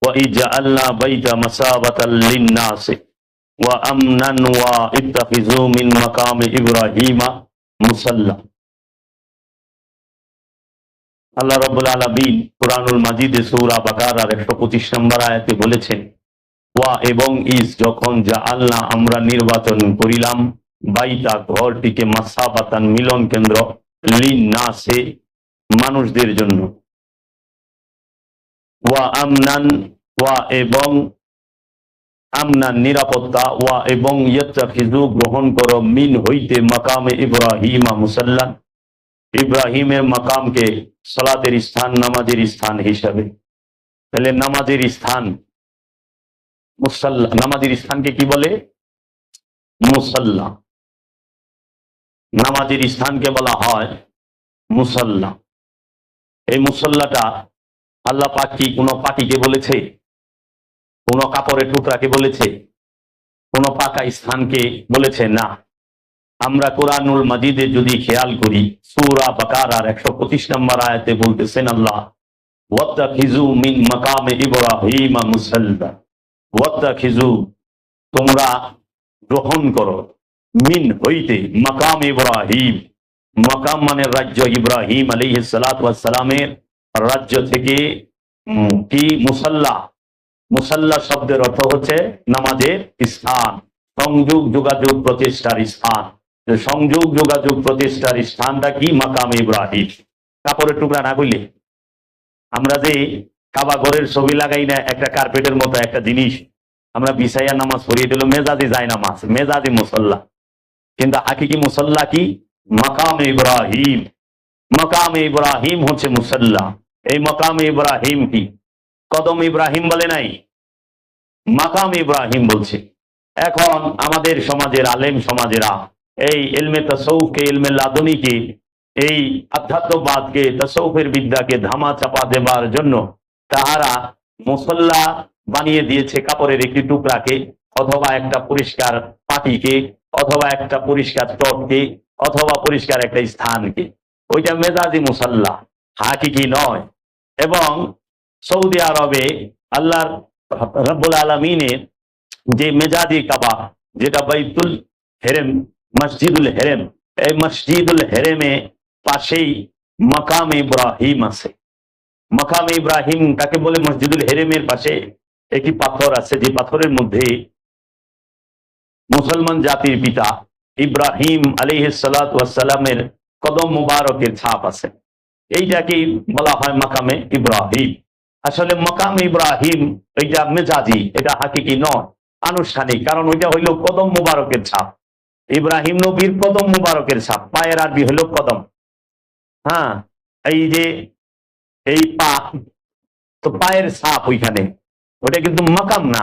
ওয়া ইজআলনা বাইতা মাসাবাতাল লিন-নাসি ওয়া আমনান ওয়া ইত্তাখিযু মিন মাকামি ইব্রাহিমা মুসাল্লা। আল্লাহ রাব্বুল আলামিন কুরআনুল মাজিদে সূরা বাকারার 125 নম্বর আয়াতে বলেছেন, ওয়া এবং ইস যখন জাআলনা আমরা নির্বাচন করিলাম, বাইতা ঘরটিকে মাসাবাতান মিলন কেন্দ্র, লিন-নাসি মানুষদের জন্য, ওয়া আমনান ওয়া এবং আমনান নিরাপত্তা, ওয়া এবং ইয়াত্তাখিযু গ্রহণ করো, মিন হইতে মাকামে ইব্রাহিমা মুসাল্লা ইব্রাহিমের মাকামকে সালাতের স্থান, নামাজের স্থান হিসাবে। তাহলে নামাজের স্থান মুসাল্লা, নামাজের স্থানকে কি বলে? মুসাল্লা। নামাজের স্থানকে বলা হয় মুসাল্লা। এই মুসাল্লাটা আল্লাহ পাক কি কোনো পাটিকে বলেছে? কোনো কাপড়ের টুকরাকে বলেছে? কোনো পাকা স্থানকে বলেছে? না। আমরা কোরআনুল মাজিদে যদি খেয়াল করি, সূরা বাকারার 125 নম্বর আয়াতে বলতেছেন আল্লাহ, ওয়াত্তাখিযু মিন মাকামে ইব্রাহিমা মুসাল্লা। ওয়াত্তাখিযু তোমরা গ্রহণ করো, মিন হইতে মাকাম ইব্রাহিম, মাকাম মানে রাজ্য, ইব্রাহিম আলাইহিস সালাতু ওয়াস সালামের রাজ্য থেকে কি মুসাল্লা। মুসাল্লা শব্দের অর্থ হচ্ছে নামাজের স্থান, সংযোগ যোগাযোগ প্রতিষ্ঠার স্থান। সংযোগ যোগাযোগ প্রতিষ্ঠার স্থানটা কি? মাকাম ইব্রাহিম। কাপড়ের টুকরা না কইলে আমরা যে কাবা ঘরের ছবি লাগাই না, একটা কার্পেটের মতো একটা জিনিস আমরা বিছাইয়া নামাজ পড়িয়ে দিল, মেজাজি যায় নামাজ, মেজাজি মুসাল্লা। কিন্তু হাকিকি মুসাল্লা কি? মাকাম ইব্রাহিম। মাকাম ইব্রাহিম হচ্ছে মুসাল্লা। এই মাকাম ইব্রাহিম কি? কদম ইব্রাহিম বলে নাই, মাকাম ইব্রাহিম বলছে। এখন আমাদের সমাজের আলেম সমাজেরা এই ইলমে তাসাউফকে, ইলমে লাদুনীকে, এই আধ্যাত্মবাদকে, তাসাউফের বিদ্যাকে ধামা চাপা দেবার জন্য তাহারা মুসাল্লা বানিয়ে দিয়েছে কাপড়ের একটি টুকরাকে, অথবা একটা পরিষ্কার পাটিকে, অথবা একটা পরিষ্কার তটকে, অথবা পরিষ্কার একটা স্থানকে। ওইটা মেজাজি মুসাল্লা, হাকিকি নয়। এবং সৌদি আরবে আল্লাহ রাব্বুল আলামিনের যে মেজাজি কাবা, যেটা বাইতুল হেরেম, মসজিদুল হেরেম, এই মসজিদুল হেরেমে পাশেই মাকাম ইব্রাহিম আছে। মাকাম ইব্রাহিম কাকে বলে? মসজিদুল হেরেমের পাশে একটি পাথর আছে, যে পাথরের মধ্যে মুসলমান জাতির পিতা ইব্রাহিম আলাইহিস সালাতু ওয়াস সালামের কদম মুবারকের ছাপ আছে। এইটাকেই বলা হয় মাকামে ইব্রাহিম। আসলে মাকাম ইব্রাহিম এইটা মেজাজি, এটা হাকিকি নয়, আনুষ্ঠানিক। কারণ ওইটা হইল কদম মুবারকের ছাপ, ইব্রাহিম নবীর কদম মুবারকের ছাপ। পায়ের আরবি হইল কদম। হ্যাঁ, এই যে এই পা, তো পায়ের ছাপ ওইখানে, ওটা কিন্তু মাকাম না।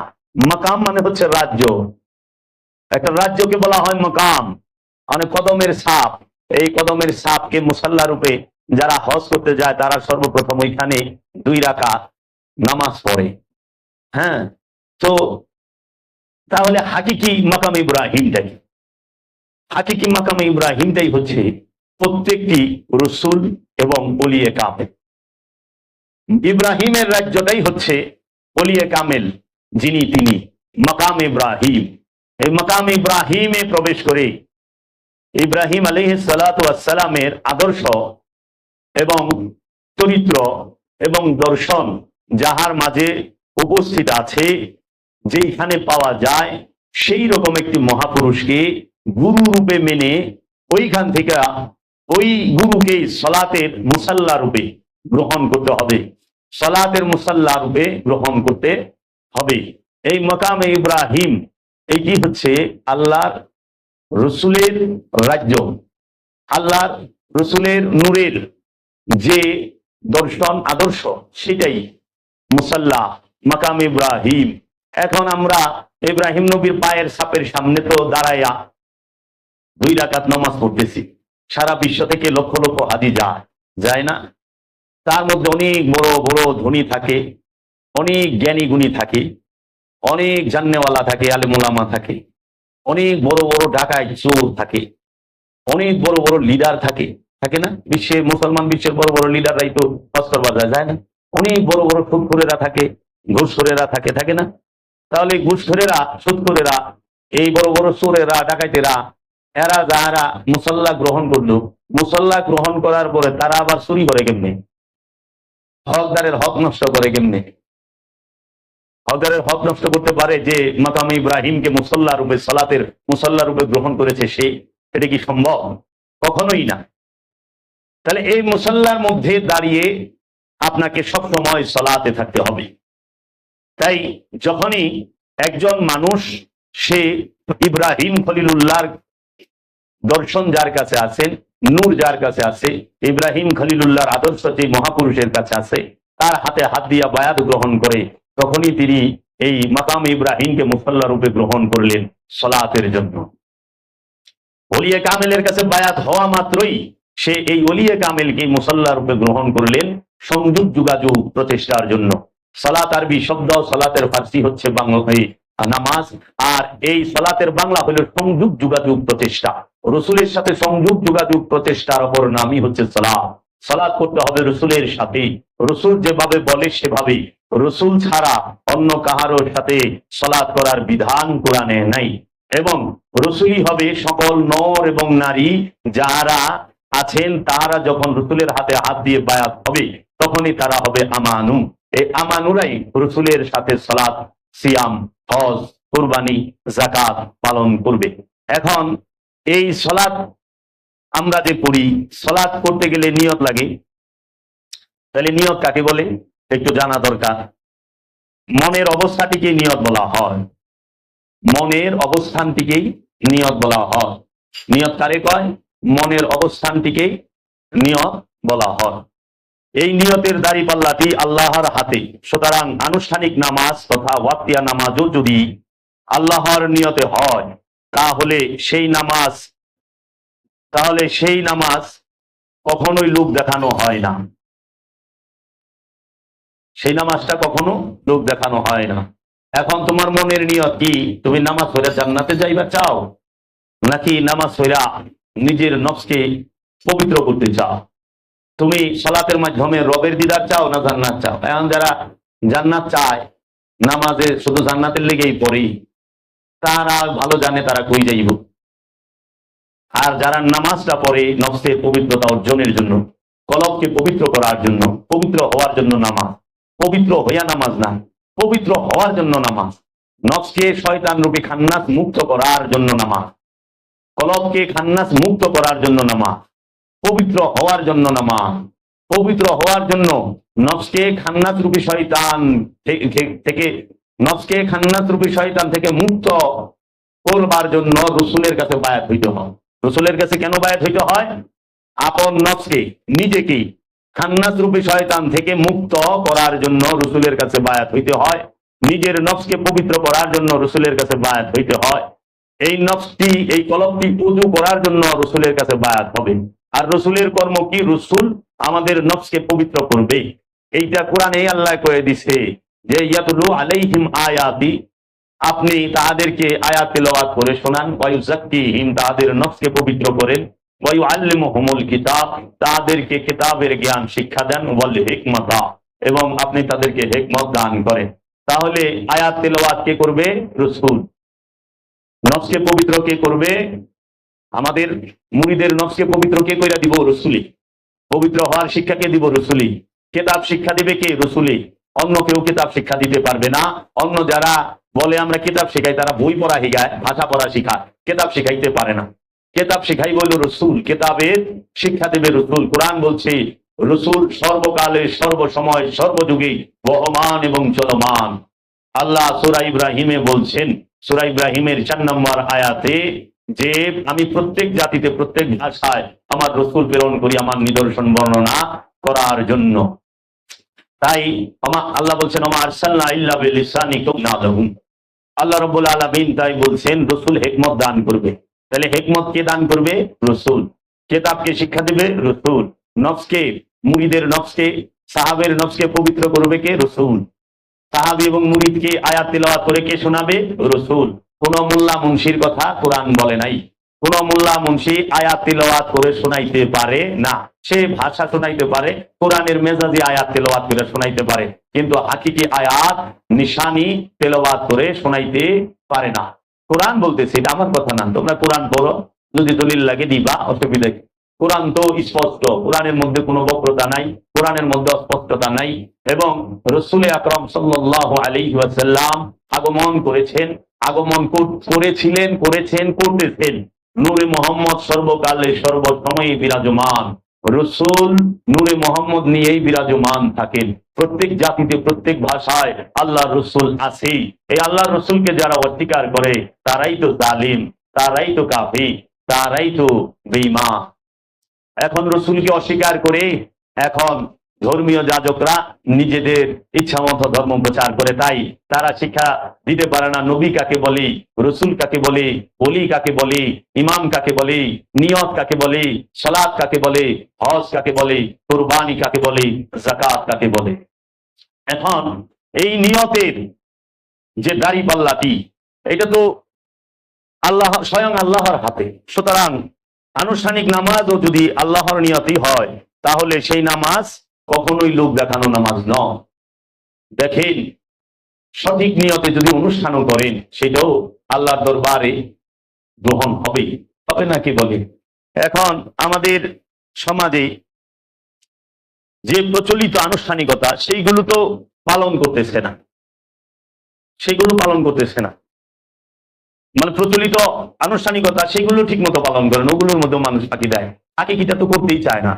মাকাম মানে হচ্ছে রাজ্য, একটা রাজ্যকে বলা হয় মাকাম। মানে কদমের ছাপ, এই কদমের ছাপকে মুসাল্লা রূপে যারা হজ করতে যায় তারা সর্বপ্রথম ওইখানে 2 রাকাত নামাজ পড়ে। হ্যাঁ, তো তাহলে হাকিকি মাকাম ইব্রাহিমটাই, হাকিকি মাকাম ইব্রাহিমটাই হচ্ছে প্রত্যেকটি রসুল এবং ওলিয়ে কামেল। ইব্রাহিমের রাজ্যটাই হচ্ছে ওলিয়ে কামেল, যিনি তিনি মাকাম ইব্রাহিম। এই মাকাম ইব্রাহিমে প্রবেশ করে ইব্রাহিম আলাইহিস সালাতু ওয়াস সালামের আদর্শ এবং চরিত্র এবং দর্শন যাহার মাঝে উপস্থিত আছে, যেইখানে পাওয়া যায়, সেই রকম একটি মহাপুরুষকে গুরু রূপে মেনে ওইখান থেকে ওই গুরুকে সালাতের মুসাল্লা রূপে গ্রহণ করতে হবে, সালাতের মুসাল্লা রূপে গ্রহণ করতে হবে। এই মাকামে ইব্রাহিম এইটি হচ্ছে আল্লাহর রসুলের রাজ্য, আল্লাহর রসুলের নূরের যে দর্শন আদর্শ, সেটাই মুসাল্লা, মাকাম ইব্রাহিম। এখন আমরা ইব্রাহিম নবীর পায়ের ছাপের সামনে তো দাঁড়াইয়া 2 রাকাত নামাজ পড়তেছি। সারা বিশ্ব থেকে লক্ষ লক্ষ হাজি যায় না? তার মধ্যে অনেক বড় বড় ধনী থাকে, অনেক জ্ঞানী গুণী থাকে, অনেক জান্নেওয়ালা থাকে, আলেম ওলামা থাকে, অনেক বড় বড় ঢাকায় চোর থাকে, অনেক বড় বড় লিডার থাকে, থাকে না? বিশ্বের মুসলমান বিশ্বের বড় বড় লিডাররাই তো হজ করবার যায় না? অনেক বড় বড় খুরখুরেরা থাকে, ঘুষখোরেরা থাকে না? তাহলে ঘুষখোরেরা, সুদখোরেরা, এই বড় বড় চোরেরা, ডাকাতেরা, এরা যারা মুসল্লা গ্রহণ করলো, মুসল্লা গ্রহণ করার পরে তারা আবার চুরি করে কেমনে? হকদারের হক নষ্ট করে কেমনে? হকদারের হক নষ্ট করতে পারে যে মাকাম ইব্রাহিমকে মুসল্লা রূপে, সালাতের মুসল্লা রূপে গ্রহণ করেছে সে? এটা কি সম্ভব? কখনোই না। তাহলে এই মুসল্লার মধ্যে দাঁড়িয়ে আপনাকে সবসময় সালাতে থাকতে হবে। তাই যখনই একজন মানুষ সে ইব্রাহিম খলিলুল্লাহর দর্শন যার কাছে আছেন, নূর যার কাছে আছে, ইব্রাহিম খলিলুল্লাহর আদর্শ যে মহাপুরুষের কাছে আছে, তার হাতে হাত দিয়া বায়াত গ্রহণ করে, তখনই তিনি এই মাকাম ইব্রাহিমকে মুসল্লা রূপে গ্রহণ করলেন সালাতের জন্য। ওলিয়ে কামেলের কাছে বায়াত হওয়া মাত্রই সে এই ওলিয়ে কামেলকে মুসল্লা রূপে গ্রহণ করলেন সংযোগ যোগাযোগ প্রতিষ্ঠার জন্য। সালাত আরবি শব্দ, সালাতের ফার্সি হচ্ছে বাংলা নামাজ, আর এই সালাতের বাংলা হলো সংযোগ যোগাযোগ প্রতিষ্ঠা। রসুলের সাথে সংযোগ যোগাযোগ প্রতিষ্ঠার অপর নামই হচ্ছে সালাত। সালাত করতে হবে রসুলের সাথে, রসুল যেভাবে বলে সেভাবে। রসুল ছাড়া অন্য কাহারোর সাথে সালাত করার বিধান কোরআনে নাই। এবং রসুলই হবে সকল নর এবং নারী যারা আছেন, তাহারা যখন রসুলের হাতে হাত দিয়ে বায়াত হবে তখনই তারা হবে আমানু। এই আমানুরাই রসুলের সাথে সালাত, সিয়াম, হজ, কুরবানি, যাকাত পালন করবে। এখন এই সালাত আমরা যে পড়ি, সালাত করতে গেলে নিয়ত লাগে। তাহলে নিয়ত কাকে বলে একটু জানা দরকার। মনের অবস্থাটিকে নিয়ত বলা হয়, মনের অবস্থানটিকেই নিয়ত বলা হয়। নিয়ত কারে কয়? মনের অবস্থানটিকেই নিয়ত বলা হয়। এই নিয়তের দাঁড়িপাল্লাটি আল্লাহর হাতে। সুতরাং আনুষ্ঠানিক নামাজ তথা ওয়াক্তিয়া নামাজও যদি আল্লাহর নিয়তে হয় তাহলে সেই নামাজ কখনোই লোক দেখানো হয় না। সেই নামাজটা কখনো লোক দেখানো হয় না। এখন তোমার মনের নিয়ত কি? তুমি নামাজ পড়ে জান্নাতে যাইবা চাও, নাকি নামাজ পড়া নিজের নফসকে পবিত্র করতে চাও? তুমি সালাতের মাধ্যমে রবের দিদার চাও না জান্নাত চাও? এখন যারা জান্নাত চায়, নামাজে শুধু জান্নাতের লেগেই পড়ি, তারা ভালো জানে তারা কই যাইব। আর যারা নামাজটা পড়ে নফসের পবিত্রতা অর্জনের জন্য, কলবকে পবিত্র করার জন্য, পবিত্র হওয়ার জন্য নামাজ, পবিত্র হইয়া নামাজ না, পবিত্র হওয়ার জন্য নামাজ, নফসকে শয়তান রূপী খান্নাস মুক্ত করার জন্য নামাজ, কলবকে খান্নাস মুক্ত করার জন্য নামাজ, পবিত্র হওয়ার জন্য নামাজ, পবিত্র হওয়ার জন্য নফসকে খান্নাস রূপী শয়তান থেকে, নফসকে খান্নাস রূপী শয়তান থেকে মুক্ত করবার জন্য রসুলের কাছে বায়াত হইতে হয়। রসুলের কাছে কেন বায়াত হইতে হয়? আপন নফসকে, নিজেকে খান্নাস রূপী শয়তান থেকে মুক্ত করার জন্য রসুলের কাছে বায়াত হইতে হয়। নিজের নফসকে পবিত্র করার জন্য রসুলের কাছে বায়াত হইতে হয়। এই নফসটি, এই কলবটি উযু করার জন্য রসুলের কাছে বায়াত হবে। আর রসুলের কর্ম কি? রসুল আমাদের নফসকে পবিত্র করবে। এইটা কোরআনে আল্লাহ কয়ে দিছে যে ইয়াতলু আলাইহিম আয়াতি, আপনি তাদেরকে আয়াত তেলাওয়াত করে শোনান, ওয়ায়ুযাক্কিহিম, তাদের নফসকে পবিত্র করেন, ওয়ায়ুআল্লিমুহুমুল কিতাব, তাদেরকে কিতাবের জ্ঞান শিক্ষা দেন, ওয়াল হিকমাতা, এবং আপনি তাদেরকে হিকমত দান করেন। তাহলে আয়াত তেলাওয়াত কে করবে? রসুল। নফসকে পবিত্র কে করবে? আমাদের মুরিদের নফসকে পবিত্র কে কইরা দিব? রসুলি। পবিত্র হওয়ার শিক্ষা কে দিব? রসুলি। কিতাব শিক্ষা দিবে কে? রসুলি। অন্য কেউ কিতাব শিক্ষা দিতে পারবে না। অন্য যারা বলে আমরা কিতাব শিখাই, তারা বই পড়া শিখায়, ভাষা পড়া শিখায়, কিতাব শিখাইতে পারে না। কিতাব শিখাই বলল রসুল, কিতাবের শিক্ষা দেবে রসুল। কোরআন বলছে রসুল সর্বকালে, সর্বসময়, সর্বযুগে বহমান এবং চলমান। আল্লাহ সূরা ইব্রাহিমে বলছেন, সূরা ইব্রাহিমের 4 নম্বর আয়াতে, যে আমি প্রত্যেক জাতিতে, প্রত্যেক ভাষায় আমার রসুল প্রেরণ করি আমার নিদর্শন বর্ণনা করার জন্য। তাই আল্লাহ বলছেন ওমা আরসালনা ইল্লা বিলিসানি তুবনাদহুম। আল্লাহ রাব্বুল আলামিন তাই বলছেন রসুল হিকমত দান করবে। তাহলে হিকমত কে দান করবে? রসুল। কিতাবকে শিক্ষা দেবে রসুল। নফসকে, মুরিদের নফসকে, সাহাবের নফসকে পবিত্র করবে কে? রসুল। সাহাবী এবং মুরিদকে আয়াত তেলাওয়াত করে কে শোনাবে? রসুল। কোন মোল্লা মুন্সির কথা কোরআন বলে নাই। কোন মোল্লা মুন্সি আয়াত তিলাওয়াত করে শোনাইতে পারে না। সে ভাষা শোনাইতে পারে, কোরআনের মেজাজি আয়াত তেলাওয়াত করে শোনাইতে পারে, কিন্তু হাকিকি আয়াত নিশানি তেলাওয়াত করে শোনাইতে পারে না। কোরআন বলতেছে, এটা আমার কথা না, তোমরা কোরআন পড়ো, যদি দলিল লাগে দিবা, অসুবিধা কি? কোরআন তো স্পষ্ট, কোরআনের মধ্যে কোনো বক্রতা নাই, কোরআনের মধ্যে অস্পষ্টতা নাই। এবং রসুল আকরাম সাল্লাল্লাহু আলাইহি ওয়াসাল্লাম আগমন করেছেন, আগমন করেছিলেন, করেছেন, করতেছেন। নূরে মোহাম্মদ সর্বকালে সর্বসময়ে বিরাজমান। রসুল নূরে মোহাম্মদ নিয়েই বিরাজমান থাকেন। প্রত্যেক জাতিতে, প্রত্যেক ভাষায় আল্লাহ রসুল আছে। এই আল্লাহ রসুলকে যারা অস্বীকার করে তারাই তো জালিম, তারাই তো কাফির, তারাই তো বেঈমান। এখন রসুলকে অস্বীকার করে এখন ধর্মীয় যাজকরা নিজেদের ইচ্ছা মতো ধর্ম প্রচার করে, তাই তারা শিক্ষা দিতে পারে না নবী কাকে বলি, রসুল কাকে বলি, ওলি কাকে বলি, ইমাম কাকে বলি, নিয়ত কাকে বলি, সালাত কাকে বলি, হজ কাকে বলি, কুরবানি কাকে বলি, যাকাত কাকে বলে। এখন এই নিয়তের যে দাড়িপাল্লাটি, এটা তো আল্লাহ, স্বয়ং আল্লাহর হাতে। সুতরাং আনুষ্ঠানিক নামাজও যদি আল্লাহর নিয়তই হয়, তাহলে সেই নামাজ কখনোই লোক দেখানো নামাজ নয়। দেখেন, সঠিক নিয়তে যদি অনুষ্ঠানও করেন, সেটাও আল্লাহর দরবারে গ্রহণ হবে, হবে না কি বলে? এখন আমাদের সমাজে যে প্রচলিত আনুষ্ঠানিকতা, সেইগুলো তো পালন করতেছে না, সেগুলো পালন করতেছে না। মানে প্রচলিত আনুষ্ঠানিকতা সেগুলো ঠিক মতো পালন করেন, ওগুলোর মধ্যে মানুষ ফাঁকি দেয়, হাকিকিটা তো করতেই চায় না।